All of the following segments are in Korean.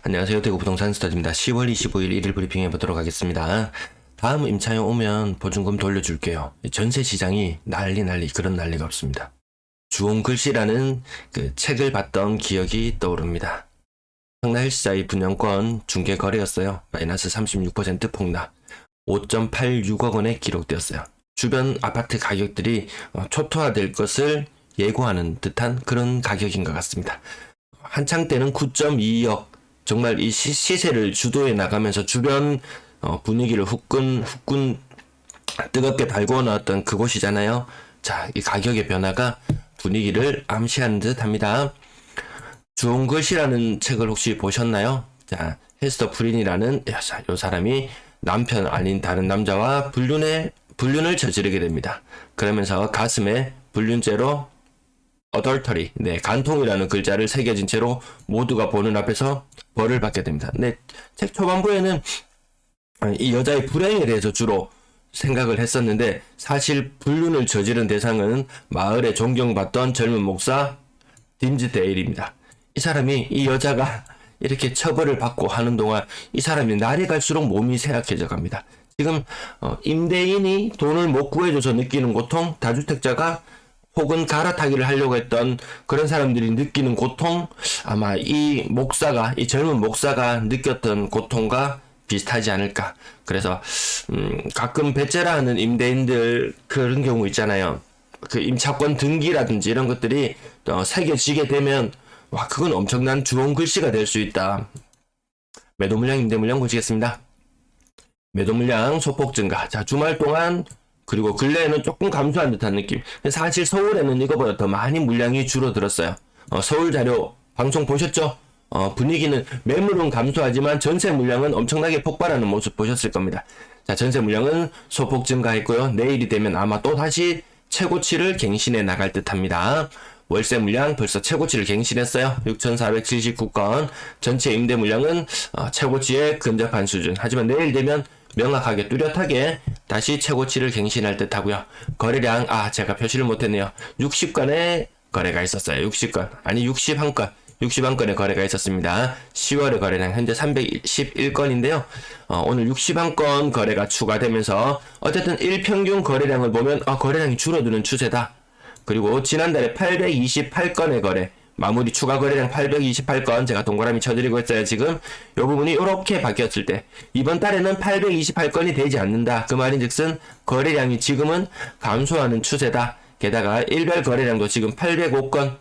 안녕하세요. 대구 부동산 스타디입니다. 10월 25일 1일 브리핑 해보도록 하겠습니다. 다음 임차인 오면 보증금 돌려줄게요. 전세 시장이 난리 그런 난리가 없습니다. 주홍글씨라는 그 책을 봤던 기억이 떠오릅니다. 성남 헬스자의 분양권 중개 거래였어요. 마이너스 36% 폭락. 5.86억 원에 기록되었어요. 주변 아파트 가격들이 초토화될 것을 예고하는 듯한 그런 가격인 것 같습니다. 한창 때는 9.2억, 정말 이 시세를 주도해 나가면서 주변 분위기를 후끈 뜨겁게 달구어 나왔던 그곳이잖아요. 자, 이 가격의 변화가 분위기를 암시하는 듯 합니다. 주홍글씨라는 책을 혹시 보셨나요? 자, 헤스터 프린이라는 요 사람이 남편 아닌 다른 남자와 불륜을 저지르게 됩니다. 그러면서 가슴에 불륜죄로 adultery, 간통이라는 글자를 새겨진 채로 모두가 보는 앞에서 벌을 받게 됩니다. 책 초반부에는 이 여자의 불행에 대해서 주로 생각을 했었는데, 사실 불륜을 저지른 대상은 마을에 존경받던 젊은 목사 딤즈데일입니다. 이 사람이 이 여자가 이렇게 처벌을 받고 하는 동안 이 사람이 날이 갈수록 몸이 쇠약해져 갑니다. 지금 임대인이 돈을 못 구해줘서 느끼는 고통, 다주택자가 혹은 갈아타기를 하려고 했던 그런 사람들이 느끼는 고통, 아마 이 젊은 목사가 느꼈던 고통과 비슷하지 않을까. 그래서 가끔 배째라 하는 임대인들 그런 경우 있잖아요. 그 임차권 등기라든지 이런 것들이 새겨지게 되면 와, 그건 엄청난 주홍글씨가 될 수 있다. 매도 물량, 임대 물량 보시겠습니다. 매도 물량 소폭 증가. 자, 주말 동안 그리고 근래에는 조금 감소한 듯한 느낌. 사실 서울에는 이거보다 더 많이 물량이 줄어들었어요. 서울 자료 방송 보셨죠? 분위기는 매물은 감소하지만 전세 물량은 엄청나게 폭발하는 모습 보셨을 겁니다. 자, 전세 물량은 소폭 증가했고요. 내일이 되면 아마 또 다시 최고치를 갱신해 나갈 듯 합니다. 월세 물량 벌써 최고치를 갱신했어요. 6,479건. 전체 임대 물량은 최고치에 근접한 수준. 하지만 내일 되면 명확하게 뚜렷하게 다시 최고치를 갱신할 듯 하고요. 거래량, 제가 표시를 못했네요. 60건의 거래가 있었어요. 60건. 아니, 61건. 61건의 거래가 있었습니다. 10월의 거래량 현재 311건인데요. 오늘 61건 거래가 추가되면서 어쨌든 일평균 거래량을 보면 거래량이 줄어드는 추세다. 그리고 지난달에 828건의 거래, 마무리 추가 거래량 828건 제가 동그라미 쳐드리고 있어요. 지금 이 부분이 이렇게 바뀌었을 때 이번 달에는 828건이 되지 않는다. 그 말인즉슨 거래량이 지금은 감소하는 추세다. 게다가 일별 거래량도 지금 805건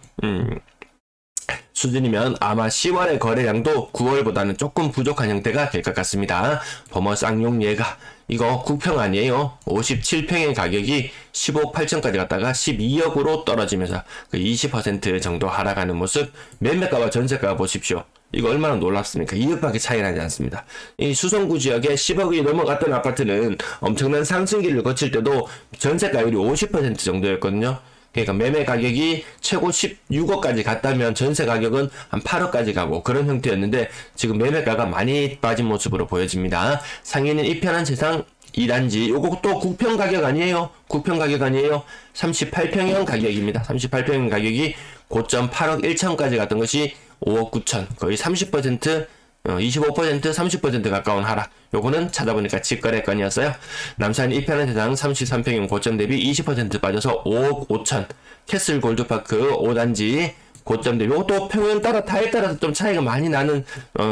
수준이면 아마 10월의 거래량도 9월보다는 조금 부족한 형태가 될 것 같습니다. 범어 쌍용 예가 이거 9평 아니에요. 57평의 가격이 15억 8천까지 갔다가 12억으로 떨어지면서 그 20% 정도 하락하는 모습. 매매가와 전세가 보십시오. 이거 얼마나 놀랍습니까? 2억밖에 차이 나지 않습니다. 이 수성구 지역에 10억이 넘어갔던 아파트는 엄청난 상승기를 거칠 때도 전세가율이 50% 정도였거든요. 그러니까 매매 가격이 최고 16억까지 갔다면 전세 가격은 한 8억까지 가고 그런 형태였는데 지금 매매가가 많이 빠진 모습으로 보여집니다. 상위는 이편한 세상 2단지, 요것도 9평 가격 아니에요. 9평 가격 아니에요. 38평형 가격입니다. 38평형 가격이 고점 8억 1천까지 갔던 것이 5억 9천, 거의 30%, 25%, 30% 가까운 하락. 요거는 찾아보니까 직거래건이었어요. 남산 이편한 세상 33평형 고점 대비 20% 빠져서 5억 5천. 캐슬 골드파크 5단지 고점 대비, 요것도 평형 따라 타에 따라서 좀 차이가 많이 나는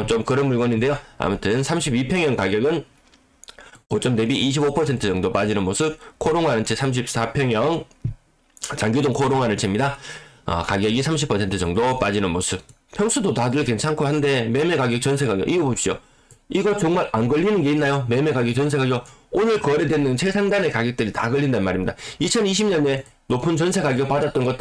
좀 그런 물건인데요. 아무튼 32평형 가격은 고점 대비 25% 정도 빠지는 모습. 코롱하는 채 34평형 장기동 코롱하는 채입니다. 가격이 30% 정도 빠지는 모습. 평수도 다들 괜찮고 한데 매매 가격, 전세 가격 이거 보십시오. 이거 정말 안 걸리는 게 있나요? 매매 가격, 전세 가격 오늘 거래되는 최상단의 가격들이 다 걸린단 말입니다. 2020년에 높은 전세 가격 받았던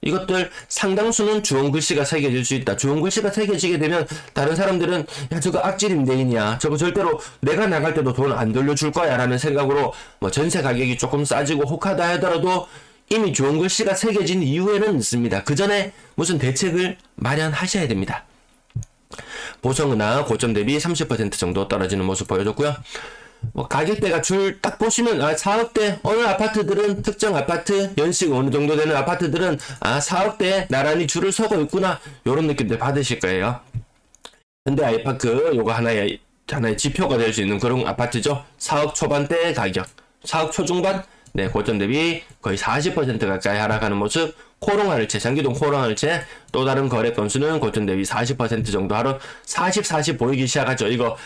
이것들 상당수는 주홍글씨가 새겨질 수 있다. 주홍글씨가 새겨지게 되면 다른 사람들은 야, 저거 악질 임대인이야, 저거 절대로 내가 나갈 때도 돈 안 돌려줄 거야 라는 생각으로 전세 가격이 조금 싸지고 혹하다 하더라도 이미 주홍글씨가 새겨진 이후에는 있습니다. 그 전에 무슨 대책을 마련하셔야 됩니다. 보성은하 고점 대비 30% 정도 떨어지는 모습 보여줬고요. 가격대가 줄 딱 보시면 4억대 어느 아파트들은, 특정 아파트 연식 어느 정도 되는 아파트들은 4억대 나란히 줄을 서고 있구나, 요런 느낌들 받으실 거예요. 현대 아이파크 요거 하나의 지표가 될 수 있는 그런 아파트죠. 4억 초반대 가격, 4억 초중반, 네, 고점 대비 거의 40% 가까이 하락하는 모습. 코롱할체, 장기동 코롱할체 또 다른 거래 건수는 고점 대비 40% 정도 하락, 40 보이기 시작하죠. 이거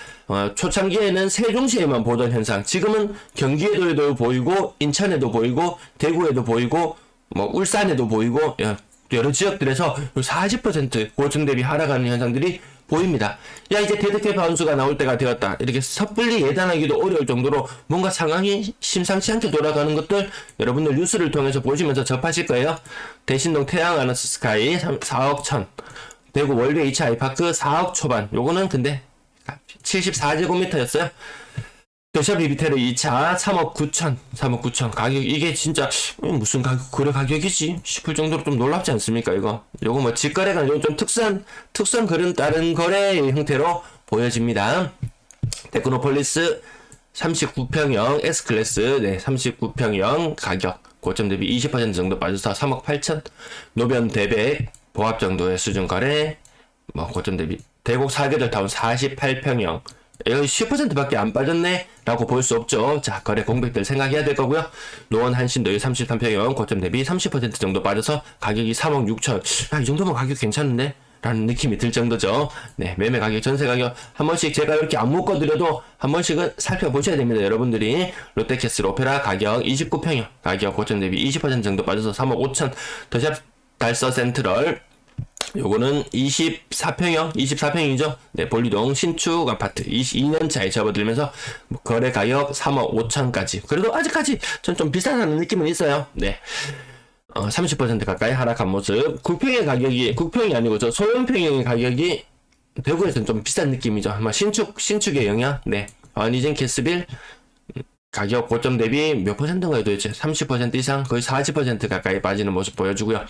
초창기에는 세종시에만 보던 현상, 지금은 경기에도 보이고 인천에도 보이고 대구에도 보이고 뭐 울산에도 보이고 여러 지역들에서 40% 고점 대비 하락하는 현상들이 보입니다. 야, 이제 데드캣 바운스가 나올 때가 되었다. 이렇게 섣불리 예단하기도 어려울 정도로 뭔가 상황이 심상치 않게 돌아가는 것들 여러분들 뉴스를 통해서 보시면서 접하실 거예요. 대신동 태양 아너스 스카이 4억 천, 대구 월드 H 아이파크 4억 초반. 요거는 근데 74제곱미터였어요. 더샵 리비테르 2차 3억 9천, 3억 9천. 가격, 이게 진짜 무슨 거래 가격이지 싶을 정도로 좀 놀랍지 않습니까? 요거 뭐 직거래가 좀 특수한 그런 다른 거래의 형태로 보여집니다. 테크노폴리스 39평형 S클래스, 네, 39평형 가격 고점 대비 20% 정도 빠져서 3억 8천. 노변 대백 보합 정도의 수준 거래, 뭐 고점 대비 대곡 4계절 타운 48평형 여기 10%밖에 안 빠졌네 라고 볼 수 없죠. 자, 거래 공백들 생각해야 될 거고요. 노원 한신도 33평형 고점 대비 30% 정도 빠져서 가격이 3억 6천. 이 정도면 가격 괜찮은데? 라는 느낌이 들 정도죠. 네, 매매 가격, 전세 가격 한 번씩 제가 이렇게 안 묶어드려도 한 번씩은 살펴보셔야 됩니다. 여러분들이 롯데캐슬 오페라 가격 29평형 가격 고점 대비 20% 정도 빠져서 3억 5천. 더샵 달서 센트럴 요거는 24평이죠. 네, 볼리동 신축 아파트 22년 차에 접어들면서 거래 가격 3억 5천까지. 그래도 아직까지 전 좀 비싸다는 느낌은 있어요. 네. 30% 가까이 하락한 모습. 국평의 가격이, 국평이 아니고 저 소형평형의 가격이 대구에서는 좀 비싼 느낌이죠. 아마 신축의 영향. 네. 니젠 캐스빌 가격 고점 대비 몇 %인가요 도대체? 30% 이상, 거의 40% 가까이 빠지는 모습 보여주고요.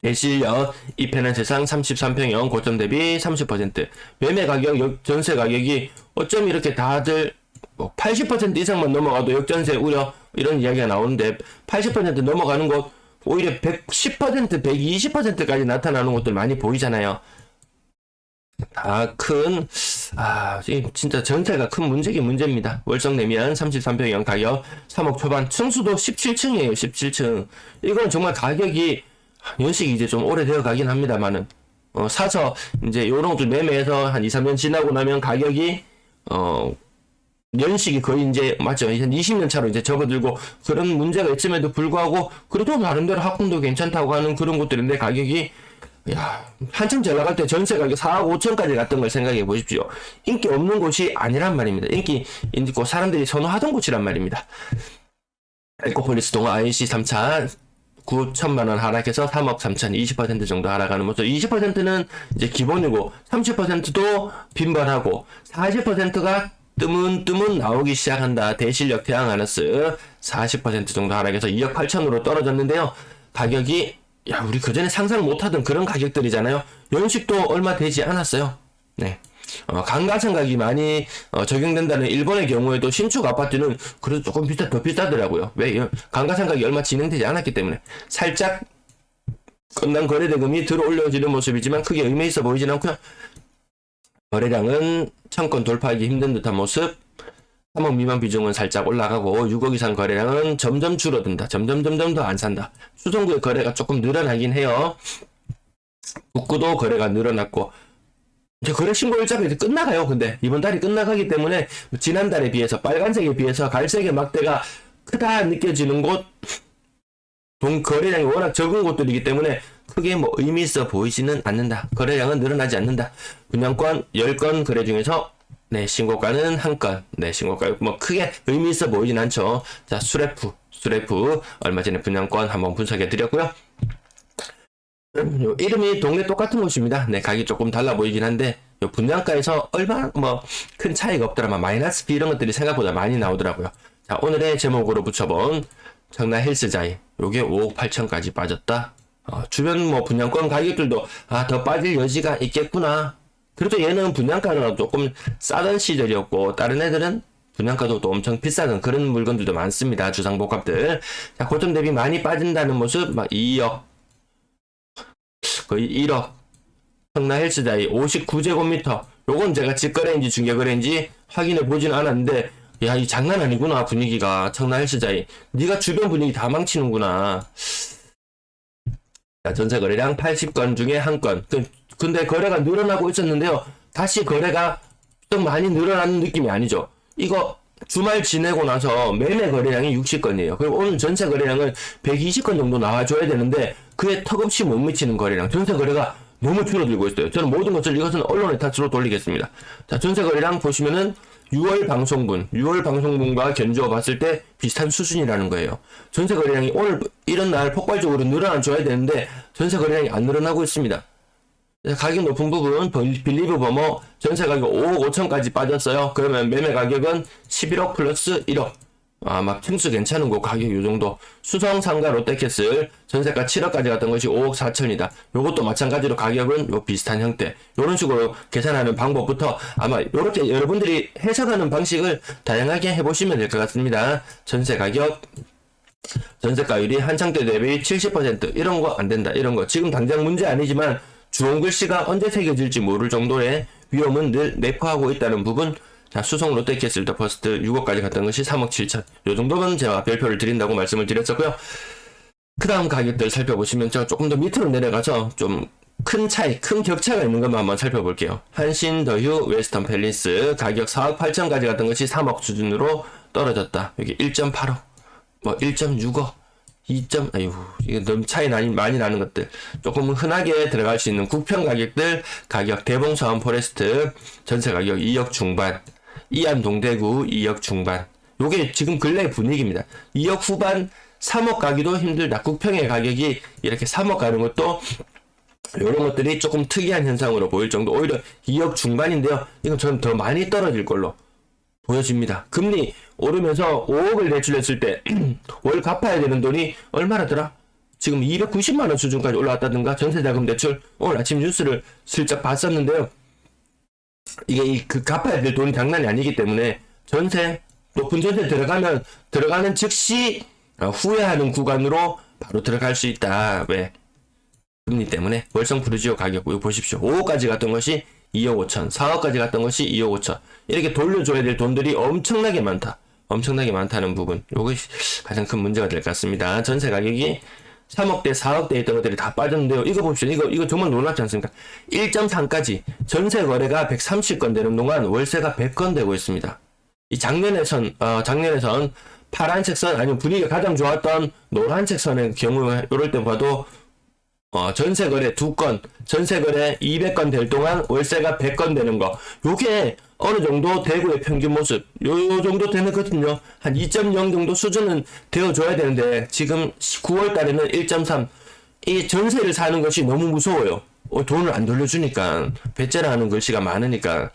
대실력 이편한 세상 33평형 고점 대비 30%. 매매 가격, 전세 가격이 어쩜 이렇게 다들 뭐 80% 이상만 넘어가도 역전세 우려 이런 이야기가 나오는데 80% 넘어가는 곳 오히려 110%, 120%까지 나타나는 곳들 많이 보이잖아요. 진짜 전체가 큰 문제긴 문제입니다. 월성 내면 33평형 가격 3억 초반, 층수도 17층이에요. 17층. 이건 정말 가격이 연식이 이제 좀 오래되어 가긴 합니다만은, 사서, 이제 요런 것들 매매해서 한 2, 3년 지나고 나면 가격이, 연식이 거의 이제, 맞죠? 한 20년 차로 이제 접어들고, 그런 문제가 있음에도 불구하고, 그래도 나름대로 학군도 괜찮다고 하는 그런 것들인데, 가격이, 한참 잘 나갈 때 전세 가격 4억 5천까지 갔던 걸 생각해 보십시오. 인기 없는 곳이 아니란 말입니다. 인기 있고 사람들이 선호하던 곳이란 말입니다. 에코폴리스 동아 IC 3차, 9천만원 하락해서 3억 3천, 20% 정도 하락하는 모습. 20%는 이제 기본이고 30%도 빈번하고 40%가 뜨문뜨문 나오기 시작한다. 대실력 태양 아너스 40% 정도 하락해서 2억 8천으로 떨어졌는데요. 가격이 우리 그전에 상상 못하던 그런 가격들이잖아요. 연식도 얼마 되지 않았어요. 네. 강가상각이 많이 적용된다는 일본의 경우에도 신축 아파트는 그래도 조금 더 비싸더라고요. 왜? 강가상각이 얼마 진행되지 않았기 때문에. 살짝 끝난 거래대금이 들어 올려지는 모습이지만 크게 의미 있어 보이진 않고요. 거래량은 1000건 돌파하기 힘든 듯한 모습. 3억 미만 비중은 살짝 올라가고 6억 이상 거래량은 점점 줄어든다. 점점 더 안 산다. 수성구의 거래가 조금 늘어나긴 해요. 북구도 거래가 늘어났고 이제 거래 신고 일자가 이제 끝나가요. 근데 이번 달이 끝나가기 때문에 지난달에 비해서 빨간색에 비해서 갈색의 막대가 크다 느껴지는 곳, 거래량이 워낙 적은 곳들이기 때문에 크게 뭐 의미 있어 보이지는 않는다. 거래량은 늘어나지 않는다. 분양권 10건 거래 중에서 네, 신고가는 1건. 네, 신고가 뭐 크게 의미 있어 보이진 않죠. 자, 수레프 얼마 전에 분양권 한번 분석해 드렸고요. 이름이 동네 똑같은 곳입니다. 네, 가격이 조금 달라 보이긴 한데 요 분양가에서 얼마 뭐 큰 차이가 없더라만 마이너스 B 이런 것들이 생각보다 많이 나오더라고요. 자, 오늘의 제목으로 붙여본 청라 헬스자이 요게 5억 8천까지 빠졌다. 주변 뭐 분양권 가격들도 더 빠질 여지가 있겠구나. 그래도 얘는 분양가가 조금 싸던 시절이었고 다른 애들은 분양가도 또 엄청 비싸던 그런 물건들도 많습니다. 주상복합들. 자, 고점 대비 많이 빠진다는 모습. 막 2억 거의 1억 청라 헬스자이 59제곱미터 요건 제가 직거래인지 중개거래인지 확인해 보지는 않았는데, 야, 이 장난 아니구나, 분위기가. 청라 헬스장이. 네가 주변 분위기 다 망치는구나. 자, 전세 거래량 80건 중에 1건. 근데 거래가 늘어나고 있었는데요. 다시 거래가 좀 많이 늘어나는 느낌이 아니죠. 이거 주말 지내고 나서 매매 거래량이 60건이에요. 그리고 오늘 전세 거래량은 120건 정도 나와줘야 되는데 그에 턱없이 못 미치는 거래량. 전세 거래가 너무 줄어들고 있어요. 저는 모든 것을 이것은 언론의 탓으로 돌리겠습니다. 자, 전세 거래량 보시면은 6월 방송분과 견주어 봤을 때 비슷한 수준이라는 거예요. 전세 거래량이 오늘 이런 날 폭발적으로 늘어나줘야 되는데 전세 거래량이 안 늘어나고 있습니다. 가격 높은 부분 빌리브 버머 전세 가격 5억 5천까지 빠졌어요. 그러면 매매 가격은 11억 플러스 1억. 막 층수 괜찮은 거 가격 요 정도. 수성상가 롯데캐슬 전세가 7억까지 갔던 것이 5억 4천이다. 요것도 마찬가지로 가격은 요 비슷한 형태. 요런 식으로 계산하는 방법부터 아마 요렇게 여러분들이 해석하는 방식을 다양하게 해보시면 될 것 같습니다. 전세 가격, 전세가율이 한창때 대비 70% 이런 거 안 된다. 이런 거 지금 당장 문제 아니지만 주홍 글씨가 언제 새겨질지 모를 정도의 위험은 늘 내포하고 있다는 부분. 자, 수성 롯데캐슬 더 퍼스트 6억까지 갔던 것이 3억 7천. 요 정도면 제가 별표를 드린다고 말씀을 드렸었고요. 그 다음 가격들 살펴보시면 제가 조금 더 밑으로 내려가서 좀 큰 차이, 큰 격차가 있는 것만 한번 살펴볼게요. 한신 더휴 웨스턴 팰리스 가격 4억 8천까지 갔던 것이 3억 수준으로 떨어졌다. 여기 1.8억, 뭐 1.6억. 이게 너무 차이 많이 나는 것들. 조금 흔하게 들어갈 수 있는 국평 가격들, 가격 대봉사원 포레스트, 전세 가격 2억 중반, 이안 동대구 2억 중반. 요게 지금 근래 분위기입니다. 2억 후반, 3억 가기도 힘들다. 국평의 가격이 이렇게 3억 가는 것도 이런 것들이 조금 특이한 현상으로 보일 정도. 오히려 2억 중반인데요. 이건 저는 더 많이 떨어질 걸로 보여집니다. 금리 오르면서 5억을 대출했을 때 월 갚아야 되는 돈이 얼마나 더라? 지금 290만원 수준까지 올라왔다든가. 전세자금 대출 오늘 아침 뉴스를 슬쩍 봤었는데요. 이게 그 갚아야 될 돈이 장난이 아니기 때문에 전세, 높은 전세 들어가는 즉시 후회하는 구간으로 바로 들어갈 수 있다. 왜? 금리 때문에. 월성 프루지오 가격 이거 보십시오. 5억까지 갔던 것이 2억 5천, 4억까지 갔던 것이 2억 5천. 이렇게 돌려줘야 될 돈들이 엄청나게 많다. 엄청나게 많다는 부분. 요것이 가장 큰 문제가 될 것 같습니다. 전세 가격이 3억대, 4억대 있던 것들이 다 빠졌는데요. 이거 봅시다. 이거 정말 놀랍지 않습니까? 1.3까지 전세 거래가 130건 되는 동안 월세가 100건 되고 있습니다. 이 작년에선 파란색 선, 아니면 분위기가 가장 좋았던 노란색 선의 경우에 이럴 때 봐도 전세거래 2건, 전세거래 200건 될 동안 월세가 100건 되는 거. 요게 어느 정도 대구의 평균 모습. 요 정도 되거든요. 한 2.0 정도 수준은 되어줘야 되는데, 지금 9월 달에는 1.3. 이 전세를 사는 것이 너무 무서워요. 돈을 안 돌려주니까. 배째라하는 글씨가 많으니까.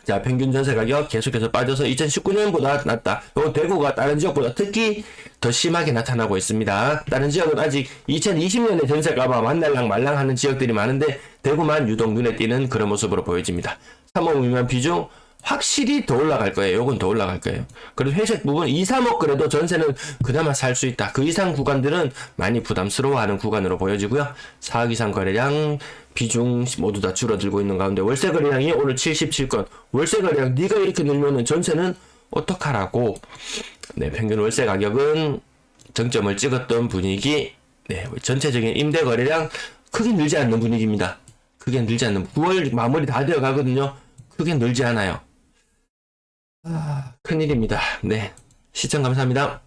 자, 평균 전세 가격 계속해서 빠져서 2019년보다 낮다. 대구가 다른 지역보다 특히 더 심하게 나타나고 있습니다. 다른 지역은 아직 2020년에 전세가 만날랑 말랑 하는 지역들이 많은데 대구만 유독 눈에 띄는 그런 모습으로 보여집니다. 3억 미만 비중 확실히 더 올라갈 거예요. 요건 더 올라갈 거예요. 그리고 회색 부분 2, 3억 그래도 전세는 그나마 살 수 있다. 그 이상 구간들은 많이 부담스러워하는 구간으로 보여지고요. 4억 이상 거래량 비중 모두 다 줄어들고 있는 가운데 월세 거래량이 오늘 77건. 월세 거래량 네가 이렇게 늘면은 전세는 어떡하라고. 네, 평균 월세 가격은 정점을 찍었던 분위기. 네, 전체적인 임대 거래량 크게 늘지 않는 분위기입니다. 크게 늘지 않는. 9월 마무리 다 되어 가거든요. 크게 늘지 않아요. 큰일입니다. 네. 시청 감사합니다.